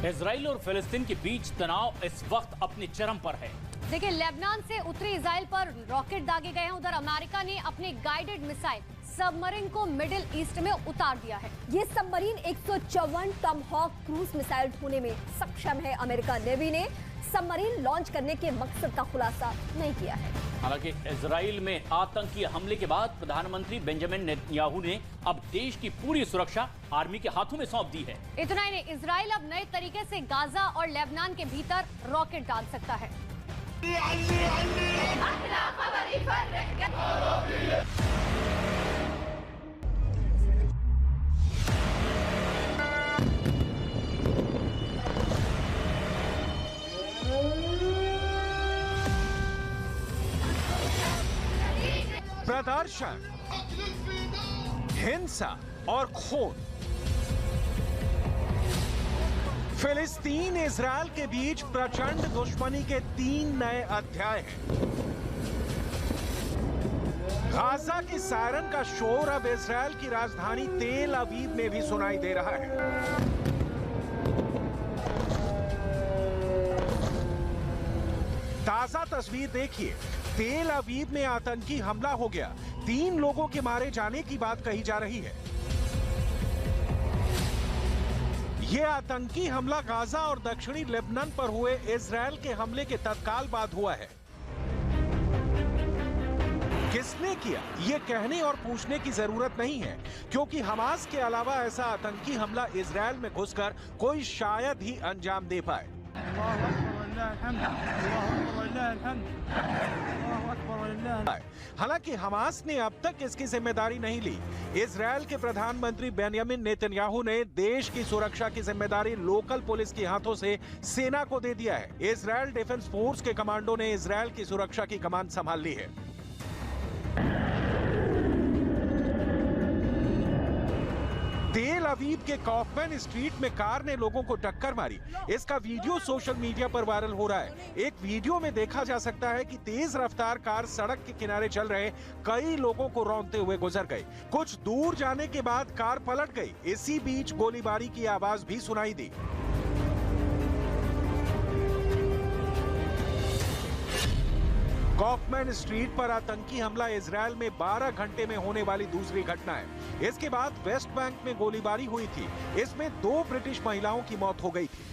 Israel और फिलिस्तीन के बीच तनाव इस वक्त अपने चरम पर है। देखिए, लेबनान से उत्तरी इजराइल पर रॉकेट दागे गए हैं। उधर अमेरिका ने अपनी गाइडेड मिसाइल सबमरीन को मिडिल ईस्ट में उतार दिया है। ये सबमरीन 154 टॉमहॉक क्रूज मिसाइल ढोने में सक्षम है। अमेरिका नेवी ने सबमरीन लॉन्च करने के मकसद का खुलासा नहीं किया है। हालांकि इजराइल में आतंकी हमले के बाद प्रधानमंत्री बेंजामिन नेतन्याहू ने अब देश की पूरी सुरक्षा आर्मी के हाथों में सौंप दी है। इतना ही नहीं, इजराइल अब नए तरीके से गाजा और लेबनान के भीतर रॉकेट डाल सकता है। प्रदर्शन, हिंसा और खून। फिलिस्तीन इजराइल के बीच प्रचंड दुश्मनी के 3 नए अध्याय हैं। गाजा की सायरन का शोर अब इजराइल की राजधानी तेल अवीव में भी सुनाई दे रहा है। ताजा तस्वीर देखिए, तेल अवीव में आतंकी हमला हो गया। 3 लोगों के मारे जाने की बात कही जा रही है। यह आतंकी हमला गाजा और दक्षिणी लेबनान पर हुए इजराइल के हमले के तत्काल बाद हुआ है। किसने किया, यह कहने और पूछने की जरूरत नहीं है, क्योंकि हमास के अलावा ऐसा आतंकी हमला इजराइल में घुसकर कोई शायद ही अंजाम दे पाए। हालांकि हमास ने अब तक इसकी जिम्मेदारी नहीं ली। इजराइल के प्रधानमंत्री बेंजामिन नेतन्याहू ने देश की सुरक्षा की जिम्मेदारी लोकल पुलिस के हाथों से सेना को दे दिया है। इजराइल डिफेंस फोर्स के कमांडो ने इजराइल की सुरक्षा की कमान संभाल ली है। तेल अवीव के कॉफमैन स्ट्रीट में कार ने लोगों को टक्कर मारी। इसका वीडियो सोशल मीडिया पर वायरल हो रहा है। एक वीडियो में देखा जा सकता है कि तेज रफ्तार कार सड़क के किनारे चल रहे कई लोगों को रौंदते हुए गुजर गई। कुछ दूर जाने के बाद कार पलट गई। इसी बीच गोलीबारी की आवाज भी सुनाई दी। कॉफमैन स्ट्रीट पर आतंकी हमला इजराइल में 12 घंटे में होने वाली दूसरी घटना है। इसके बाद वेस्ट बैंक में गोलीबारी हुई थी। इसमें 2 ब्रिटिश महिलाओं की मौत हो गई थी।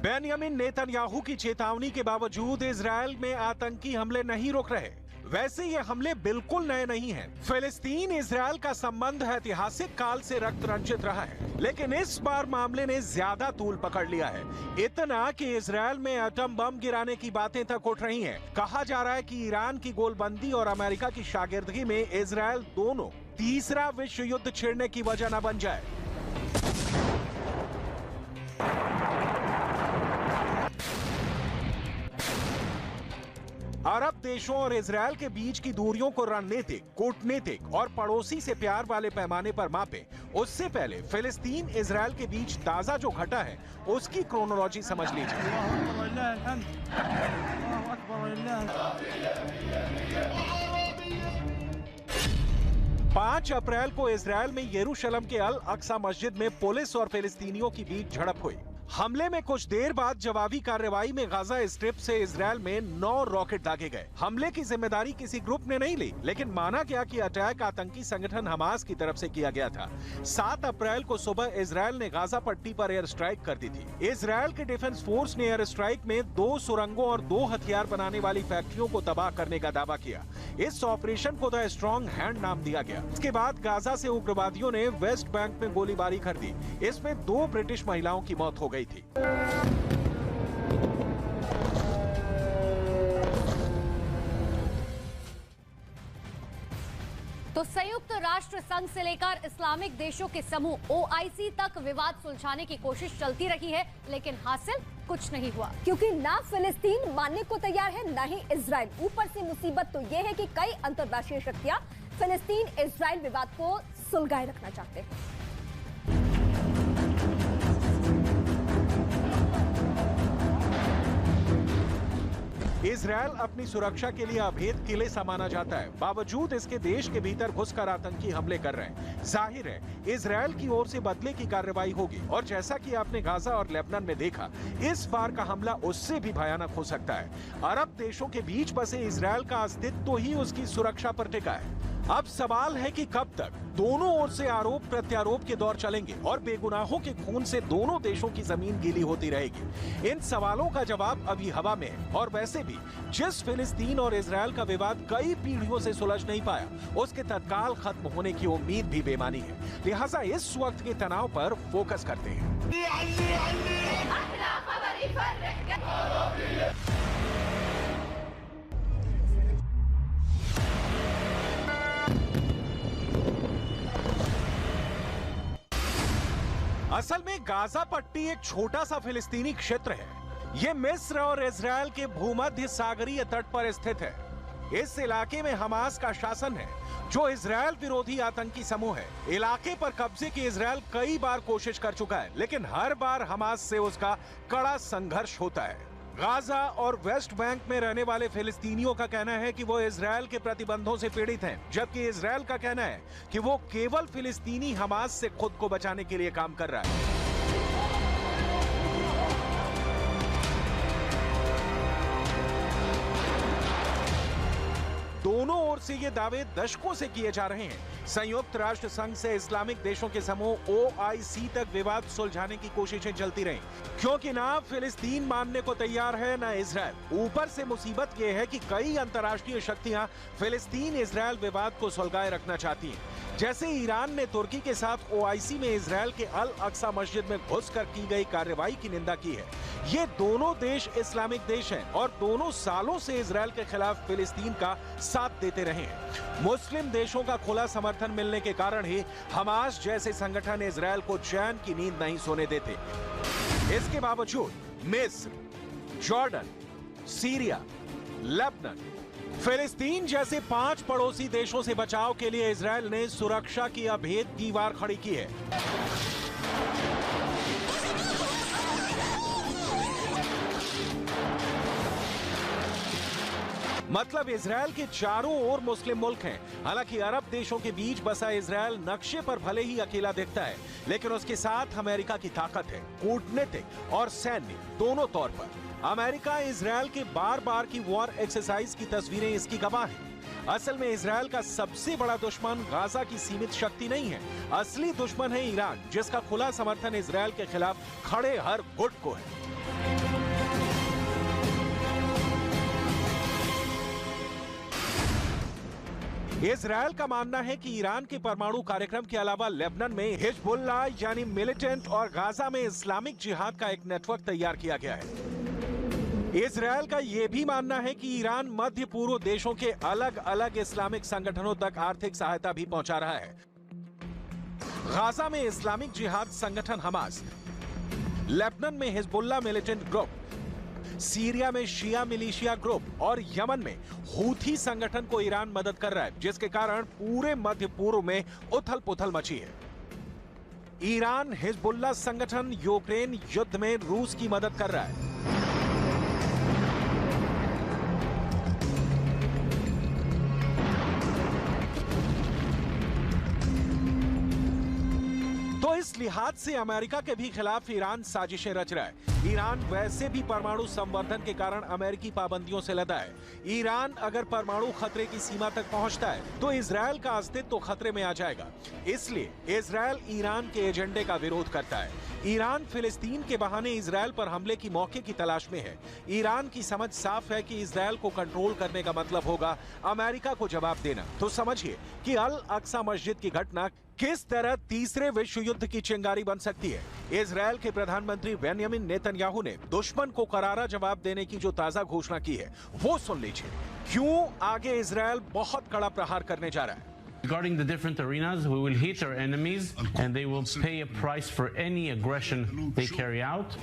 बेंजामिन नेतन्याहू की चेतावनी के बावजूद इजराइल में आतंकी हमले नहीं रुक रहे। वैसे ये हमले बिल्कुल नए नहीं हैं। फिलिस्तीन इजराइल का संबंध ऐतिहासिक काल से रक्त रंजित रहा है, लेकिन इस बार मामले ने ज्यादा तूल पकड़ लिया है। इतना कि इजराइल में एटम बम गिराने की बातें तक उठ रही हैं। कहा जा रहा है कि ईरान की गोलबंदी और अमेरिका की शागिर्दगी में इजराइल दोनों तीसरा विश्व युद्ध छिड़ने की वजह न बन जाए। अरब देशों और इजराइल के बीच की दूरियों को रणनीतिक, कूटनीतिक और पड़ोसी से प्यार वाले पैमाने पर मापे, उससे पहले फिलिस्तीन इजराइल के बीच ताजा जो घटा है उसकी क्रोनोलॉजी समझ लीजिए। 5 अप्रैल को इजराइल में यरूशलेम के अल अक्सा मस्जिद में पुलिस और फिलिस्तीनियों की बीच झड़प हुई। हमले में कुछ देर बाद जवाबी कार्रवाई में गाजा स्ट्रिप से इजराइल में 9 रॉकेट दागे गए। हमले की जिम्मेदारी किसी ग्रुप ने नहीं ली, लेकिन माना गया कि अटैक आतंकी संगठन हमास की तरफ से किया गया था। 7 अप्रैल को सुबह इजराइल ने गाजा पट्टी पर एयर स्ट्राइक कर दी थी। इजराइल के डिफेंस फोर्स ने एयर स्ट्राइक में 2 सुरंगों और 2 हथियार बनाने वाली फैक्ट्रियों को तबाह करने का दावा किया। इस ऑपरेशन को द स्ट्रॉन्ग हैंड नाम दिया गया। इसके बाद गाजा से उग्रवादियों ने वेस्ट बैंक में गोलीबारी कर दी। इसमें 2 ब्रिटिश महिलाओं की मौत हो गई थी। तो संयुक्त राष्ट्र संघ से लेकर इस्लामिक देशों के समूह OIC तक विवाद सुलझाने की कोशिश चलती रही है, लेकिन हासिल कुछ नहीं हुआ, क्योंकि ना फिलिस्तीन मानने को तैयार है, ना ही इजराइल। ऊपर से मुसीबत तो यह है कि कई अंतर्राष्ट्रीय शक्तियां फिलिस्तीन इजराइल विवाद को सुलगाए रखना चाहते हैं। इजरायल अपनी सुरक्षा के लिए अभेद किले सा माना जाता है, बावजूद इसके देश के भीतर घुसकर आतंकी हमले कर रहे हैं। जाहिर है इजरायल की ओर से बदले की कार्रवाई होगी और जैसा कि आपने गाजा और लेबनान में देखा, इस बार का हमला उससे भी भयानक हो सकता है। अरब देशों के बीच बसे इजरायल का अस्तित्व ही उसकी सुरक्षा पर टिका है। अब सवाल है कि कब तक दोनों ओर से आरोप प्रत्यारोप के दौर चलेंगे और बेगुनाहों के खून से दोनों देशों की जमीन गीली होती रहेगी। इन सवालों का जवाब अभी हवा में है और वैसे भी जिस फिलिस्तीन और इजरायल का विवाद कई पीढ़ियों से सुलझ नहीं पाया, उसके तत्काल खत्म होने की उम्मीद भी बेमानी है। लिहाजा इस वक्त के तनाव पर फोकस करते हैं। असल में गाजा पट्टी एक छोटा सा फिलिस्तीनी क्षेत्र है। ये मिस्र और इजरायल के भूमध्य सागरीय तट पर स्थित है। इस इलाके में हमास का शासन है, जो इजरायल विरोधी आतंकी समूह है। इलाके पर कब्जे की इजरायल कई बार कोशिश कर चुका है, लेकिन हर बार हमास से उसका कड़ा संघर्ष होता है। गाजा और वेस्ट बैंक में रहने वाले फिलिस्तीनियों का कहना है कि वो इजरायल के प्रतिबंधों से पीड़ित हैं, जबकि इजरायल का कहना है कि वो केवल फिलिस्तीनी हमास से खुद को बचाने के लिए काम कर रहा है। दोनों ओर से ये दावे दशकों से किए जा रहे हैं। संयुक्त राष्ट्र संघ से इस्लामिक देशों के समूह OIC तक विवाद सुलझाने की कोशिशें चलती रहीं, क्योंकि ना फिलिस्तीन मानने को तैयार है ना इजरायल। ऊपर से मुसीबत यह है कि कई अंतर्राष्ट्रीय शक्तियां फिलिस्तीन इजरायल विवाद को सुलझाए रखना चाहती हैं। जैसे ईरान ने तुर्की के साथ OIC में इजरायल के अल अक्सा मस्जिद में घुसकर की गई कार्रवाई की निंदा की है। ये दोनों देश इस्लामिक देश हैं और दोनों सालों से इजरायल के खिलाफ फिलिस्तीन का साथ देते रहे हैं। मुस्लिम देशों का खुला समर्थन मिलने के कारण ही हमास जैसे संगठन इजरायल को चैन की नींद नहीं सोने देते। इसके बावजूद मिस्र, जॉर्डन, सीरिया, लेबनान, फिलिस्तीन जैसे 5 पड़ोसी देशों से बचाव के लिए इजरायल ने सुरक्षा की अभेद दीवार खड़ी की है। मतलब इजरायल के चारों ओर मुस्लिम मुल्क हैं। हालांकि अरब देशों के बीच बसा इजरायल नक्शे पर भले ही अकेला दिखता है, लेकिन उसके साथ अमेरिका की ताकत है, कूटनीतिक और सैन्य दोनों तौर पर। अमेरिका इजरायल के बार बार की वॉर एक्सरसाइज की तस्वीरें इसकी गवाह हैं। असल में इजरायल का सबसे बड़ा दुश्मन गाजा की सीमित शक्ति नहीं है, असली दुश्मन है ईरान, जिसका खुला समर्थन इजरायल के खिलाफ खड़े हर गुट को है। इजरायल का मानना है कि ईरान के परमाणु कार्यक्रम के अलावा लेबनान में हिजबुल्लाह यानी मिलिटेंट और गाजा में इस्लामिक जिहाद का एक नेटवर्क तैयार किया गया है। इजरायल का यह भी मानना है कि ईरान मध्य पूर्व देशों के अलग अलग इस्लामिक संगठनों तक आर्थिक सहायता भी पहुंचा रहा है। गाजा में इस्लामिक जिहाद संगठन हमास, लेबनान में हिजबुल्लाह मिलिटेंट ग्रुप, सीरिया में शिया मिलिशिया ग्रुप और यमन में हूथी संगठन को ईरान मदद कर रहा है, जिसके कारण पूरे मध्य पूर्व में उथल पुथल मची है। ईरान हिजबुल्लाह संगठन यूक्रेन युद्ध में रूस की मदद कर रहा है। तो इस लिहाज से अमेरिका के भी खिलाफ ईरान साजिशें रच रहा है। ईरान वैसे भी परमाणु संवर्धन के कारण अमेरिकी पाबंदियों से लदा है। ईरान अगर परमाणु खतरे की सीमा तक पहुंचता है तो इजरायल का अस्तित्व तो खतरे में आ जाएगा। इसलिए इजरायल ईरान के एजेंडे का विरोध करता है। ईरान फिलिस्तीन के बहाने इजरायल पर हमले की मौके की तलाश में है। ईरान की समझ साफ है कि इजरायल को कंट्रोल करने का मतलब होगा अमेरिका को जवाब देना। तो समझिए कि अल अक्सा मस्जिद की घटना किस तरह तीसरे विश्व युद्ध की चिंगारी बन सकती है। इजरायल के प्रधानमंत्री बेंजामिन नेतन्याहू ने दुश्मन को करारा जवाब देने की जो ताजा घोषणा की है वो सुन लीजिए। क्यों आगे इजरायल बहुत कड़ा प्रहार करने जा रहा है। Regarding the different arenas, we will hit our enemies and they will pay a price for any aggression they carry out.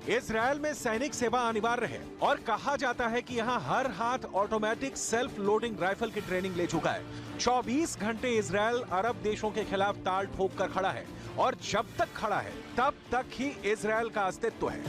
Israel में सैनिक सेवा अनिवार्य है और कहा जाता है कि यहाँ हर हाथ ऑटोमेटिक सेल्फ लोडिंग राइफल की ट्रेनिंग ले चुका है। 24 घंटे इजरायल अरब देशों के खिलाफ ताल ठोक कर खड़ा है और जब तक खड़ा है तब तक ही इजरायल का अस्तित्व है।